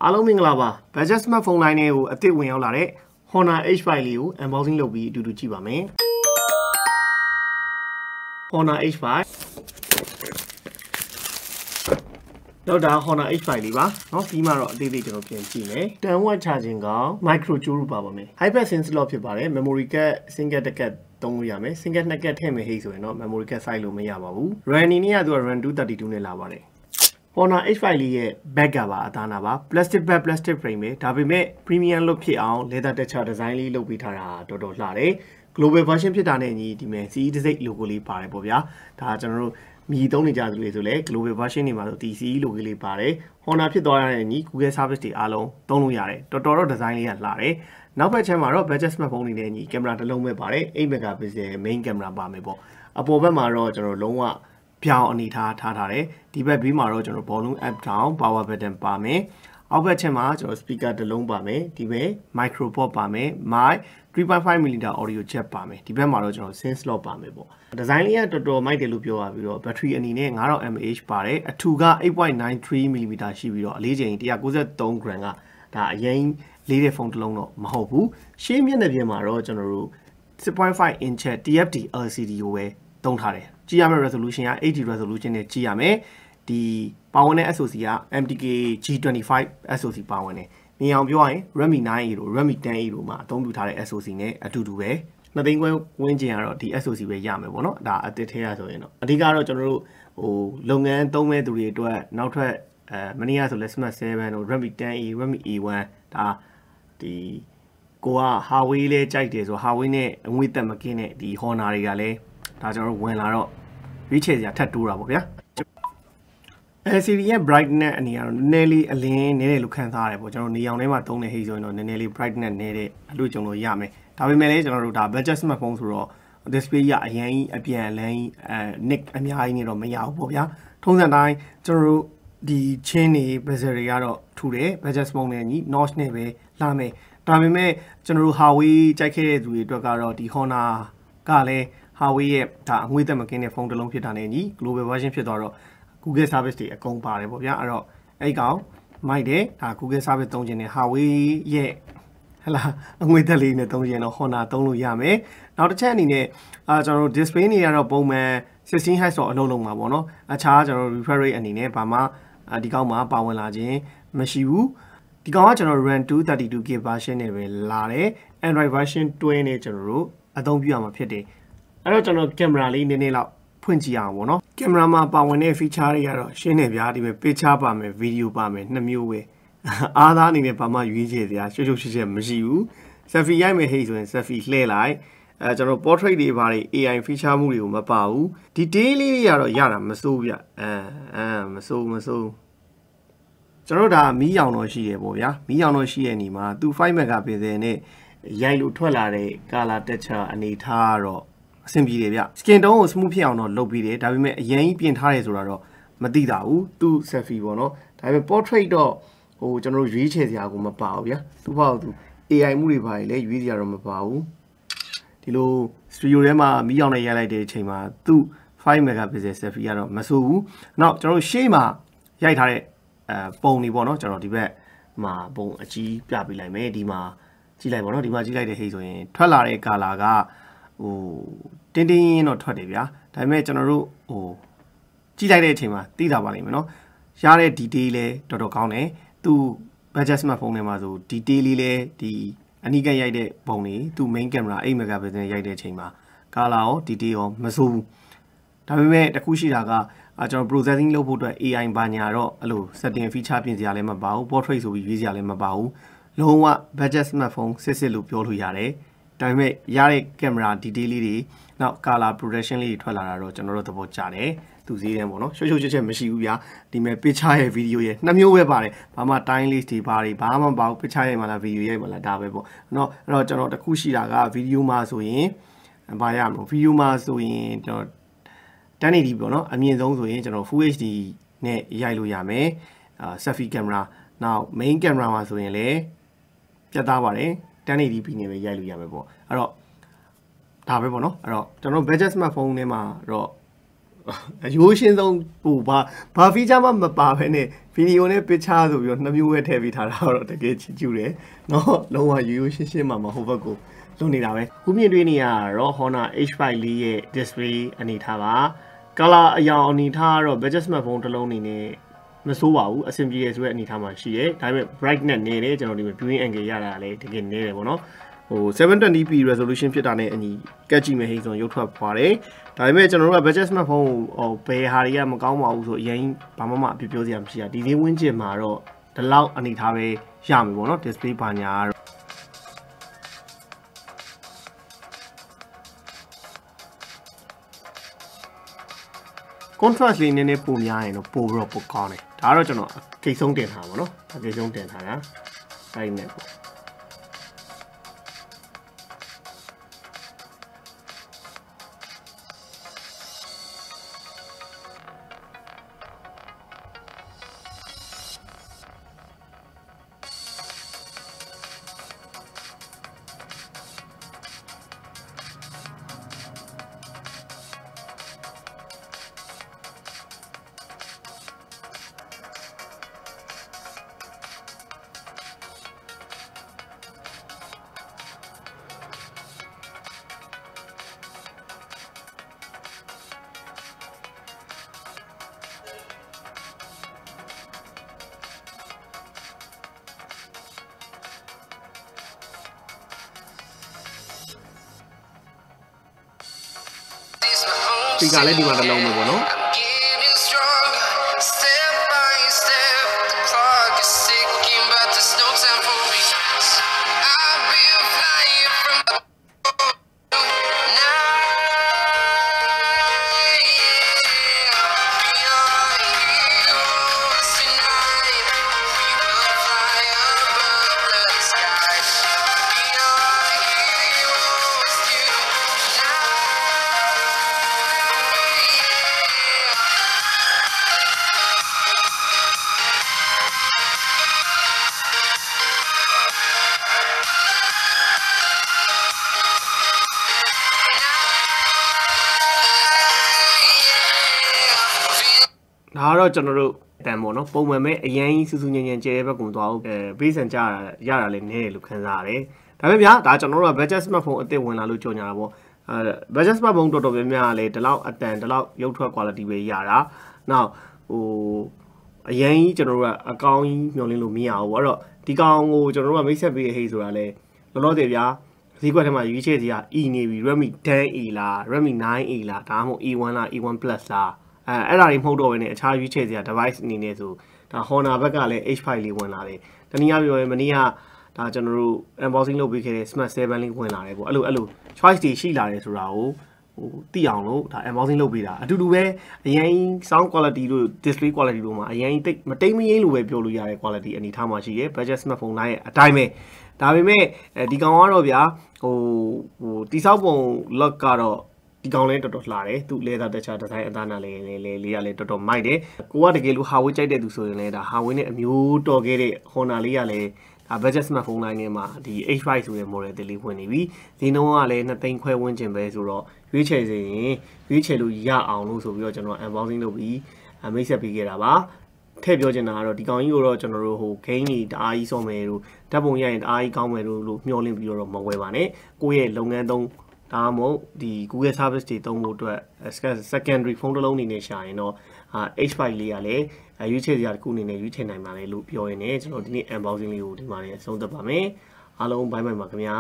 အားလုံးမင်္ဂလာပါ budget smartphone line တွေကိုအသစ်ဝင်ရောက်လာတဲ့ Honor H5 လေးကို unboxing လုပ်ပြီးအတူတူကြည့်ပါမယ် Honor H5 တော့ဒါ Honor H5 လေးပါเนาะပြီးမှတော့အသေးသေးကျွန်တော်ပြန်ကြည့်မယ်10 watt charging က micro ကြိုးလို့ပါပါမယ် Hyper Sync slot ဖြစ်ပါတယ် memory card single တစ်ကတ်သုံးလို့ရမယ် single နှစ်ကတ်ထည့်မယ်ဟိတ်ဆိုရင်တော့ memory card size လို့မရပါဘူး RAM အနေနဲ့ကသူက RAM 232နဲ့လာပါတယ် Honor H5 လေးရဲ့ back ကပါအသားနာပါ plastic back plastic frame ပဲဒါပေမဲ့ premium look ဖြစ်အောင် leather texture design လေးလုပ်ပေးထားတာတော်တော်လှတယ် global version ဖြစ်တာနဲ့အညီဒီမဲ့ CE တစ်စိတ် logo လေးပါတယ်ပေါ့ဗျာဒါကျွန်တော်တို့မြည်သုံးနေကြသူတွေဆိုလဲ global version တွေမှာဆို CE logo လေးပါတယ် Honor ဖြစ်သွားရတဲ့ညီ Google service တွေအားလုံးသုံးလို့ရတယ်တော်တော် design လေးကလှတယ်နောက်ဘက်ချမ်းမှာတော့ budget smartphone တွေနဲ့ညီ camera တစ်လုံးပဲပါတယ်8 megapixel main camera ပါမယ်ပေါ့အပေါ်ဘက်မှာတော့ကျွန်တော်လုံးဝပြောင်းအနေထားထားတယ်ဒီဘက်ဘေးမှာတော့ကျွန်တော် volume up down power button ပါမယ်အောက်ဘက်ချက်မှာကျွန်တော် speaker တစ်လုံးပါမယ်ဒီဘက် micro port ပါမယ် mic 3.5mm audio jack ပါမယ်ဒီဘက်မှာတော့ကျွန်တော် sync slot ပါမယ်ပေါ့ဒီဇိုင်းလေးကတော်တော်မိုက်တယ်လို့ပြောရပြီးတော့ battery အနေနဲ့ 9000 mAh ပါတယ်အထူက 8.93mm ရှိပြီးတော့အလေးချိန်193 gram ကဒါအရင်လေးတဲ့ဖုန်းတစ်လုံးတော့မဟုတ်ဘူးရှေ့မျက်နှာပြင်မှာတော့ကျွန်တော်တို့ 6.5 inch TFT LCD ကိုပဲသုံးထားတယ်ကြည့်ရမယ့် resolution က HD resolution နဲ့ကြည့်ရမယ်ဒီပါဝင်တဲ့ SoC က MTK G25 SoC ပါဝင်တယ်မြင်အောင်ပြောရရင် Redmi 9A တို့ Redmi 10A တို့မှာအသုံးပြုထားတဲ့ SoC နဲ့အတူတူပဲနှစ်သိန်းခွဲဝန်းကျင်ကတော့ဒီ SoC ပဲရမယ်ပေါ့နော်ဒါအသစ်ထဲရဆိုရင်တော့အဓိကတော့ကျွန်တော်တို့ဟိုလုပ်ငန်းသုံးမဲ့သူတွေအတွက်နောက်ထပ်မနေ့ကဆိုလဲ Smart 7တို့ Redmi 10A Redmi A1 ဒါဒီကိုက Huawei လဲကြိုက်တယ်ဆို Huawei နဲ့အငွေ့သက်မကင်းတဲ့ဒီ Honor တွေကလည်းဒါကျွန်တော်တို့ဝင်လာတော့ရွေးချယ်စရာထပ်တိုးတာပေါ့ဗျာLCD ရဲ့ brightness အနေနဲ့နည်းနည်းလေးအလင်းနည်းတယ်လို့ခံစားရတယ်ပေါ့ကျွန်တော်နေအောင်ထဲမှာသုံးတဲ့ဟိတ်ဆိုရင်တော့နည်းနည်းလေး brightness နည်းတဲ့အလို့ကြုံလို့ရမယ်ဒါပေမဲ့လည်းကျွန်တော်တို့ဒါ budget smartphone ဆိုတော့ display ရအရင်ကြီးအပြန်လန်းnick အများကြီးနေတော့မရဘူးပေါ့ဗျာထုံးစံတိုင်းကျွန်တော်တို့ဒီချင်းနေ bezel တွေကတော့ထူတယ် budget smartphone နဲ့ညီ notch နဲ့ပဲလာမယ်ဒါပေမဲ့ကျွန်တော်တို့ Huawei ကြိုက်ခဲ့တဲ့သူတွေအတွက်ကတော့ဒီ Honor ကလည်း Huawei ရဲ့ဒါအငွေ့သက်မကင်းတဲ့ဖုန်းတစ်လုံးဖြစ်တာနဲ့ညီ global version ဖြစ်သွားတော့ Google service တွေအကုန်ပါတယ်ပေါ့ဗျာအဲ့တော့အဲ့ကောင်မိုက်တယ်ဒါ Google service သုံးခြင်းနဲ့ Huawei ရဲ့ဟလာအငွေ့သက်လေးနဲ့သုံးခြင်းတော့ Honor သုံးလို့ရမယ်နောက်တစ်ချက်အနေနဲ့ကျွန်တော်တို့ display တွေကတော့ပုံမှန်16 Hz တော့အလုံးလုံးပါပေါ့နော်အခြားကျွန်တော်တို့ refresh rate အနေနဲ့ဘာမှဒီကောင်မှာပါဝင်လာခြင်းမရှိဘူးဒီကောင်ကကျွန်တော် RAM 232GB version နဲ့ပဲလာတယ် Android version 12နဲ့ကျွန်တော်တို့အသုံးပြုရမှာဖြစ်တယ်အဲ့တော့ကျွန်တော်ကင်မရာလေးနည်းနည်းလောက်ဖွင့်ကြည့်အောင်ပေါ့နော်ကင်မရာမှာပါဝင်တဲ့ feature တွေကတော့ရှင်းနေဗျာဒီပဲ picture ပါမယ် video ပါမယ်နှစ်မျိုးပဲအားသားအနေနဲ့ဘာမှရွေးချယ်စရာရှုပ်ရှက်မရှိဘူး selfie ရိုက်မယ်ဟိတ်ဆိုရင် selfie လှည့်လိုက်ကျွန်တော် portrait တွေဘာတွေ AI feature မှုတွေကိုမပါဘူး detail လေးတွေကတော့ရတာမစိုးဗျမစိုးကျွန်တော်ဒါမီးရောင်တော့ရှိရပေါ့ဗျာမီးရောင်တော့ရှိရနေမှာသူ5 megapixel နဲ့ရိုက်လို့ထွက်လာတဲ့ color texture အနေထားကတော့အဆင်ပြေတယ်ဗျ skin tone ကို smooth ဖြစ်အောင်တော့လုပ်ပေးတယ်ဒါပေမဲ့အရင်ကြီးပြင်ထားတယ်ဆိုတာတော့မသိတာဘူးသူ selfie ပေါ့နော်ဒါပေမဲ့ portrait တော့ဟိုကျွန်တော်တို့ရွေးချယ်စရာကိုမပါဘူးဗျာသူ့ဘာလို့သူ AI မှုတွေပါလေရွေးစရာတော့မပါဘူးဒီလို studio ထဲမှာမီးရောင်နဲ့ရိုက်လိုက်တဲ့အချိန်မှာသူ့5 megapixel selfie ကတော့မဆိုးဘူးနောက်ကျွန်တော်တို့ရှေ့မှာရိုက်ထားတဲ့ပုံတွေပေါ့နော်ကျွန်တော်ဒီဘက်မှာပုံအကြီးပြပေးလိုက်မယ်ဒီမှာကြည့်လိုက်ပေါ့နော်ဒီမှာကြည့်လိုက်တဲ့ဟိတ်ဆိုရင်ထွက်လာတဲ့ color ကဟိုတင်းတင်းတော့ထွက်တယ်ဗျာဒါပေမဲ့ကျွန်တော်တို့ဟိုကြည့်လိုက်တဲ့အချိန်မှာသိတာပါလိမ့်မယ်နော်ရတဲ့ detail လဲတော်တော်ကောင်းတယ်သူ budget smartphone ထဲမှာဆို detail လေးလဲဒီအနီးကပ်ရိုက်တဲ့ပုံတွေသူ main camera 8 megapixel နဲ့ရိုက်တဲ့အချိန်မှာ color ရော detail ရောမဆိုးဘူးဒါပေမဲ့တခုရှိတာကကျွန်တော် processing လုပ်ဖို့အတွက် AI ဘာညာတော့အဲ့လို setting feature ပြင်စရာလည်းမပါဘူး portrait ဆိုပြီးရွေးစရာလည်းမပါဘူးလုံးဝ budget smartphone စစ်လို့ပြောလို့ရတယ်ဒါပေမဲ့ရတဲ့ camera detail လေးတွေနောက် color protection လေးတွေထွက်လာတာတော့ကျွန်တော်တို့သဘောကျတယ်သူစည်းတယ်ပေါ့နော်ရှုပ်ချက်မရှိဘူးဗျာဒီမဲ့ picture ရဲ့ video ရဲ့နှစ်မျိုးပဲပါတယ်ဘာမှ time list တွေဘာတွေဘာမှမပါဘူး picture ရဲ့မှာလား video ရဲ့မှာလားဒါပဲပေါ့နော်အဲ့တော့ကျွန်တော်တခုရှိတာက video မှာဆိုရင်ဘာရမလို့ video မှာဆိုရင်ကျွန်တော်1080ပေါ့နော်အမြင့်ဆုံးဆိုရင်ကျွန်တော် Full HD နဲ့ရိုက်လို့ရမယ်selfie camera နောက် main camera မှာဆိုရင်လည်းပြတ်သားပါတယ်1080p နဲ့ပဲရိုက်လို့ရမယ်ပေါ့အဲ့တော့ဒါပဲပေါ့နော်အဲ့တော့ကျွန်တော် budget smartphone ထဲမှာတော့ ရိုးရှင်းဆုံးဟိုဘာ feature မှမပါဘဲနဲ့ video နဲ့ picture ဆိုပြီးတော့နှစ်မျိုးပဲထည့်ပေးထားတာတော့တကယ်ချစ်ကျူတယ်နော်လုံးဝရိုးရှင်းရှင်းမှဟိုဘက်ကိုလွန်နေတာပဲခုမြင်တွေ့နေရတော့ Honor H54 ရဲ့ display အနေထားပါ color အရောင်အနေထားကတော့ budget smartphone တစ်လုံးအနေနဲ့မဆိုးပါဘူးအဆင်ပြေတယ်ဆိုတဲ့အနေထားမှာရှိတယ်ဒါပေမဲ့ brightness နည်းတယ်ကျွန်တော်ဒီမှာ viewing angle ရတာလည်းတကယ်နည်းတယ်ပေါ့နော်ဟို 720p resolution ဖြစ်တာနဲ့အညီကတ်ကြည့်မယ်ဟိဆိုရုပ်ထွက်သွားတယ်ဒါပေမဲ့ကျွန်တော်တို့က budget smartphone ဟိုဘယ်ဟာတွေကမကောင်းပါဘူးဆိုအရင်ဘာမှအပြပြောစရာမရှိတာဒီသေးဝင်းကျင်မှာတော့ဒီလောက်အနေထားပဲရမယ်ပေါ့နော် display ဘာညာကတော့contrast လေးနည်းနည်းပိုများရင်တော့ပိုပြီးတော့ပိုကောင်းတယ်ဒါကတော့ကျွန်တော်ကိတ်ဆုံးတင်ထားပါတော့ကိတ်ဆုံးတင်ထားတာအဲ့နဲ့ပေါ့ဒီကလည်းဒီမှာတစ်လုံးပဲပေါ့နော်ဒါကတော့ကျွန်တော်တို့တန်ပေါ့နော်ပုံမှန်ပဲအရင်စူးစူးညံ့ညံ့ကျဲတဲ့ဘက်ကိုသွားအောင်ပေးစံကြရတာလည်းနည်းတယ်လို့ခံစားရတယ်ဒါပေမဲ့ဗျာဒါကျွန်တော်တို့က budget smartphone အသစ်ဝင်လာလို့ကြော်ညာတာပေါ့budget smartphone တော်တော်များများလည်းဒီလောက်အတန်ဒီလောက်ရုပ်ထွက် quality ပဲရတာနောက်ဟိုအရင်ကျွန်တော်တို့ကအကောင်းကြီးမျှော်လင့်လို့မရဘူးအဲ့တော့ဒီကောင်ကိုကျွန်တော်တို့ကမိတ်ဆက်ပေးဟိဆိုတာလဲလောလောဆယ်ဗျာဈေးကွက်ထဲမှာရွေးချယ်စရာ E နေပြီ Redmi 10A လား Redmi 9A လားဒါမှမဟုတ် E1 လား E1 Plus လားအဲ့ဒါတွေမဟုတ်တော့ဘဲနဲ့အခြားရွေးချယ်စရာ device အနေနဲ့ဆိုဒါ Honor ဘက်ကလည်း H5 လေးဝင်လာတယ်တနည်းအားဖြင့်ပြောရင်မနေ့ကဒါကျွန်တော်တို့ unboxing လုပ်ပေးခဲ့တဲ့ Smart 7 လေးဝင်လာတယ်ပေါ့အဲ့လို choice တွေရှိလာတယ်ဆိုတာကိုဟိုသိအောင်လို့ဒါ unboxing လုပ်ပေးတာအတူတူပဲအရင် sound quality တို့ display quality တို့မှာအရင်မတိတ်မရင်းလို့ပဲပြောလို့ရတဲ့ quality အနေထားမှာရှိတယ် budget smartphone တိုင်းရဲ့အတိုင်းပဲဒါပေမဲ့ဒီကောင်ကတော့ဗျာဟိုတိဆောက်ပုံ lock ကတော့ဒီကောင်လည်းတော်တော်လှတယ်သူလဲတာတခြားဒီဇိုင်းအသားနာလေးရလဲတော်တော်မိုက်တယ်ကိုကတကယ်လို့ Huawei ကြိုက်တဲ့သူဆိုရင်လည်းဒါ Huawei နဲ့အမျိုးတော်ခဲ့တဲ့ Honor လေးကလည်းဒါ budget smartphone line ထဲမှာဒီ H5 ဆိုတဲ့ model လေးဝင်နေပြီဈေးနှုန်းကလည်း2သိန်းခွဲဝန်းကျင်ပဲဆိုတော့ရွေးချယ်စေရင်ရွေးချယ်လို့ရအောင်လို့ဆိုပြီးတော့ကျွန်တော် unboxing လုပ်ပြီးမိတ်ဆက်ပေးခဲ့တာပါထည့်ပြောချင်တာကတော့ဒီကောင်ကြီးကိုတော့ကျွန်တော်တို့ဟို game တွေတအားကြီးစောမယ်လို့ဓာတ်ပုံရရင်တအားကြီးကောင်းမယ်လို့မျှော်လင့်ပြီးတော့မဝယ်ပါနဲ့ကိုယ့်ရဲ့လုပ်ငန်းသုံးဒါမှမဟုတ်ဒီ Google service တွေသုံးဖို့အတွက် secondary phone တစ်လုံးအနေနဲ့ရှာရင်တော့H5 လေးကလည်းရွေးချယ်စရာတစ်ခုအနေနဲ့ရွေးချယ်နိုင်ပါလေလို့ပြောရင်းနဲ့ကျွန်တော်ဒီနေ့ unboxing လေးကိုဒီမှာလည်းဆုံးသက်ပါမယ်အားလုံးဘိုင်းဘိုင်ပါခင်ဗျာ